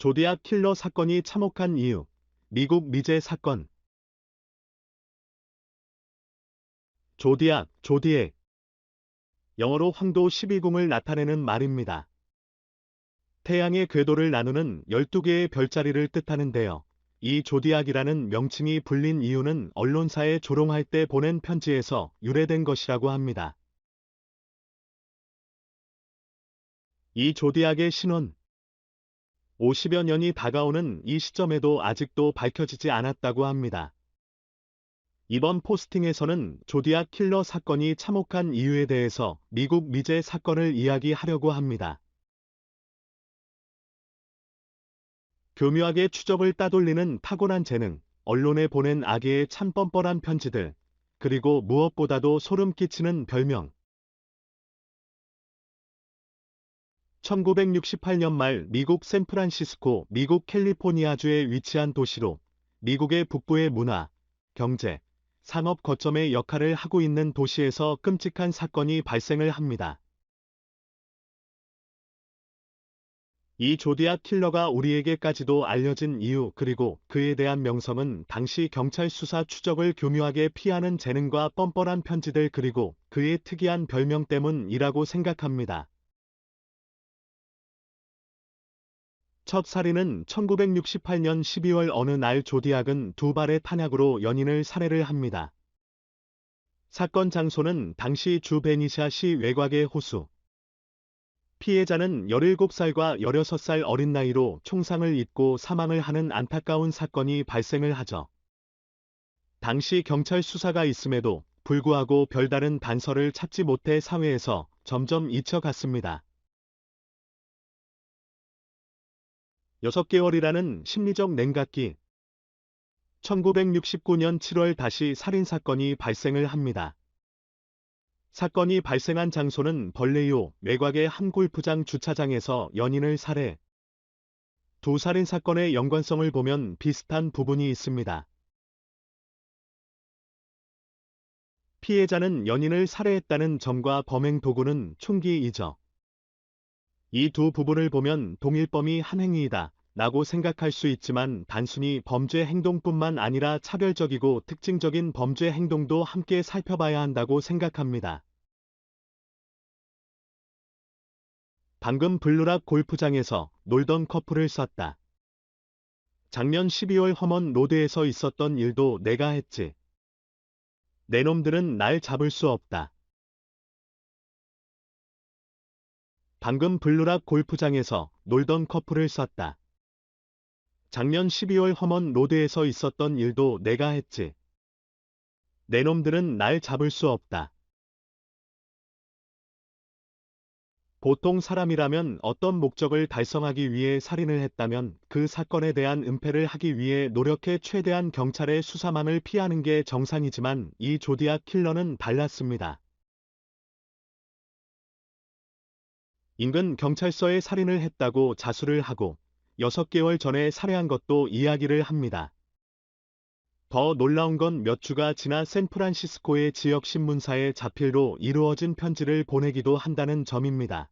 조디악 킬러 사건이 참혹한 이유. 미국 미제 사건. 조디액. 영어로 황도 12궁을 나타내는 말입니다. 태양의 궤도를 나누는 12개의 별자리를 뜻하는데요. 이 조디악이라는 명칭이 불린 이유는 언론사에 조롱할 때 보낸 편지에서 유래된 것이라고 합니다. 이 조디악의 신원. 50여 년이 다가오는 이 시점에도 아직도 밝혀지지 않았다고 합니다. 이번 포스팅에서는 조디악 킬러 사건이 참혹한 이유에 대해서 미국 미제 사건을 이야기하려고 합니다. 교묘하게 추적을 따돌리는 타고난 재능, 언론에 보낸 악의의 참 뻔뻔한 편지들, 그리고 무엇보다도 소름 끼치는 별명. 1968년 말 미국 샌프란시스코, 미국 캘리포니아주에 위치한 도시로 미국의 북부의 문화, 경제, 산업 거점의 역할을 하고 있는 도시에서 끔찍한 사건이 발생을 합니다. 이 조디악 킬러가 우리에게까지도 알려진 이유 그리고 그에 대한 명성은 당시 경찰 수사 추적을 교묘하게 피하는 재능과 뻔뻔한 편지들 그리고 그의 특이한 별명 때문이라고 생각합니다. 첫 살인은 1968년 12월 어느 날 조디악은 두 발의 탄약으로 연인을 살해를 합니다. 사건 장소는 당시 주 베니시아시 외곽의 호수. 피해자는 17살과 16살 어린 나이로 총상을 입고 사망을 하는 안타까운 사건이 발생을 하죠. 당시 경찰 수사가 있음에도 불구하고 별다른 단서를 찾지 못해 사회에서 점점 잊혀갔습니다. 6개월이라는 심리적 냉각기. 1969년 7월 다시 살인사건이 발생을 합니다. 사건이 발생한 장소는 벌레이오 외곽의 한 골프장 주차장에서 연인을 살해. 두 살인사건의 연관성을 보면 비슷한 부분이 있습니다. 피해자는 연인을 살해했다는 점과 범행 도구는 총기이죠. 이 두 부분을 보면 동일범이 한 행위이다 라고 생각할 수 있지만 단순히 범죄 행동뿐만 아니라 차별적이고 특징적인 범죄 행동도 함께 살펴봐야 한다고 생각합니다. 방금 블루락 골프장에서 놀던 커플을 쐈다. 작년 12월 허먼 로드에서 있었던 일도 내가 했지. 내 놈들은 날 잡을 수 없다. 방금 블루락 골프장에서 놀던 커플을 쐈다. 작년 12월 허먼 로드에서 있었던 일도 내가 했지. 내 놈들은 날 잡을 수 없다. 보통 사람이라면 어떤 목적을 달성하기 위해 살인을 했다면 그 사건에 대한 은폐를 하기 위해 노력해 최대한 경찰의 수사망을 피하는 게 정상이지만 이 조디악 킬러는 달랐습니다. 인근 경찰서에 살인을 했다고 자수를 하고 6개월 전에 살해한 것도 이야기를 합니다. 더 놀라운 건 몇 주가 지나 샌프란시스코의 지역 신문사에 자필로 이루어진 편지를 보내기도 한다는 점입니다.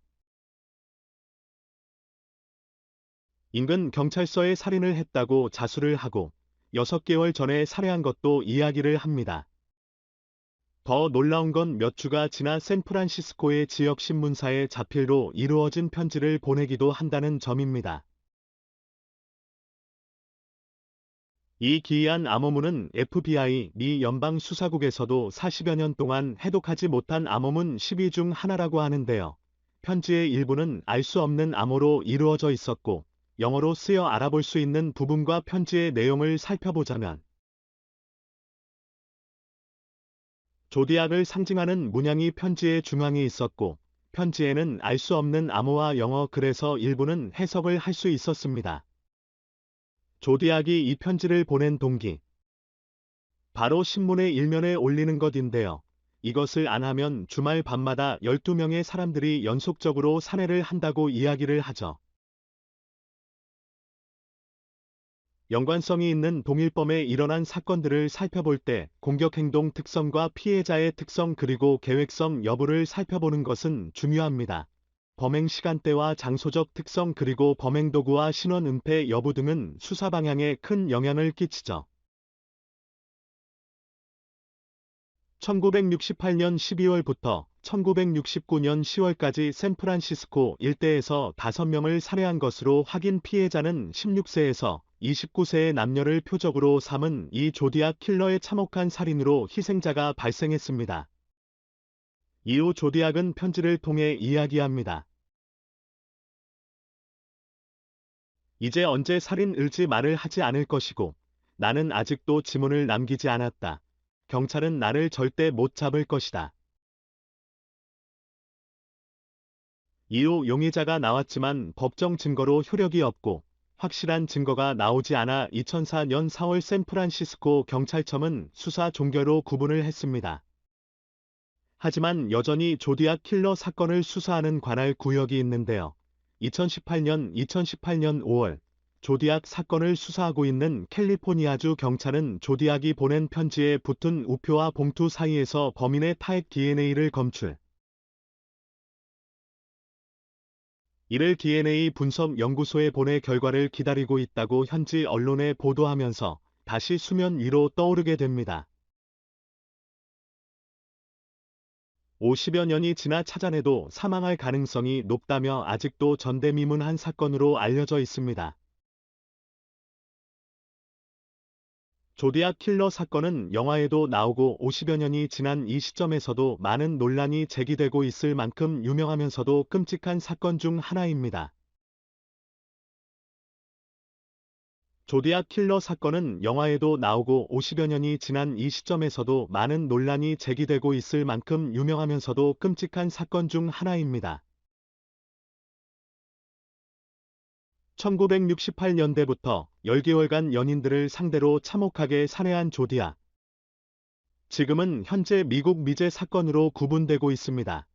인근 경찰서에 살인을 했다고 자수를 하고 6개월 전에 살해한 것도 이야기를 합니다. 더 놀라운 건 몇 주가 지나 샌프란시스코의 지역 신문사에 자필로 이루어진 편지를 보내기도 한다는 점입니다. 이 기이한 암호문은 FBI 미 연방수사국에서도 40여 년 동안 해독하지 못한 암호문 10위 중 하나라고 하는데요. 편지의 일부는 알 수 없는 암호로 이루어져 있었고 영어로 쓰여 알아볼 수 있는 부분과 편지의 내용을 살펴보자면 조디악을 상징하는 문양이 편지의 중앙에 있었고 편지에는 알 수 없는 암호와 영어 글에서 일부는 해석을 할 수 있었습니다. 조디악이 이 편지를 보낸 동기. 바로 신문의 일면에 올리는 것인데요. 이것을 안 하면 주말 밤마다 12명의 사람들이 연속적으로 살해를 한다고 이야기를 하죠. 연관성이 있는 동일범에 일어난 사건들을 살펴볼 때 공격 행동 특성과 피해자의 특성 그리고 계획성 여부를 살펴보는 것은 중요합니다. 범행 시간대와 장소적 특성 그리고 범행 도구와 신원 은폐 여부 등은 수사 방향에 큰 영향을 끼치죠. 1968년 12월부터 1969년 10월까지 샌프란시스코 일대에서 5명을 살해한 것으로 확인. 피해자는 16세에서 29세의 남녀를 표적으로 삼은 이 조디악 킬러의 참혹한 살인으로 희생자가 발생했습니다. 이후 조디악은 편지를 통해 이야기합니다. 이제 언제 살인 을지 말을 하지 않을 것이고 나는 아직도 지문을 남기지 않았다. 경찰은 나를 절대 못 잡을 것이다. 이후 용의자가 나왔지만 법정 증거로 효력이 없고 확실한 증거가 나오지 않아 2004년 4월 샌프란시스코 경찰청은 수사 종결로 구분을 했습니다. 하지만 여전히 조디악 킬러 사건을 수사하는 관할 구역이 있는데요. 2018년 5월 조디악 사건을 수사하고 있는 캘리포니아주 경찰은 조디악이 보낸 편지에 붙은 우표와 봉투 사이에서 범인의 타액 DNA를 검출. 이를 DNA 분석 연구소에 보내 결과를 기다리고 있다고 현지 언론에 보도하면서 다시 수면 위로 떠오르게 됩니다. 50여 년이 지나 찾아내도 사망할 가능성이 높다며 아직도 전대미문한 사건으로 알려져 있습니다. 조디악 킬러 사건은 영화에도 나오고 50여 년이 지난 이 시점에서도 많은 논란이 제기되고 있을 만큼 유명하면서도 끔찍한 사건 중 하나입니다. 조디악 킬러 사건은 영화에도 나오고 50여 년이 지난 이 시점에서도 많은 논란이 제기되고 있을 만큼 유명하면서도 끔찍한 사건 중 하나입니다. 1968년대부터 10개월간 연인들을 상대로 참혹하게 살해한 조디악. 지금은 현재 미국 미제 사건으로 구분되고 있습니다.